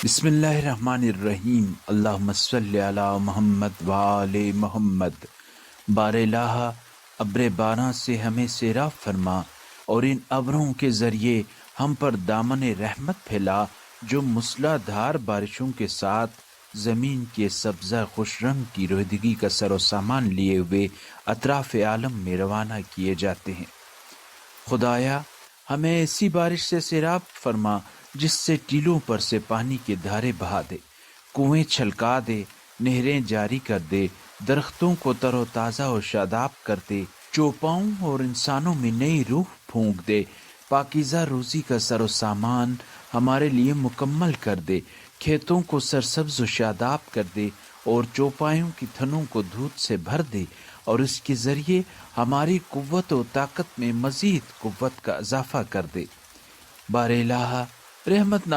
بسم اللہ الرحمن الرحیم، اللہم صلی علی محمد وآل محمد۔ بار الہ، ابر باران سے ہمیں سیراب فرما اور ان ابروں کے ذریعے ہم پر دامن رحمت پھیلا جو مسلح دھار بارشوں کے ساتھ زمین کے سبزہ خوش رنگ کی رویدگی کا سر و سامان لیے ہوئے اطراف عالم میں روانہ کیے جاتے ہیں۔ خدایا ہمیں ایسی بارش سے سیراب فرما جس سے ٹیلوں پر سے پانی کے دھارے بہا دے، کنویں چھلکا دے، نہریں جاری کر دے، درختوں کو تر و تازہ و شاداب کر دے، چوپاؤں اور انسانوں میں نئی روح پھونک دے، پاکیزہ روزی کا سر و سامان ہمارے لیے مکمل کر دے، کھیتوں کو سرسبز و شاداب کر دے اور چوپایوں کی تھنوں کو دودھ سے بھر دے، اور اس کے ذریعے ہماری قوت و طاقت میں مزید قوت کا اضافہ کر دے۔ بار الہ، رحمت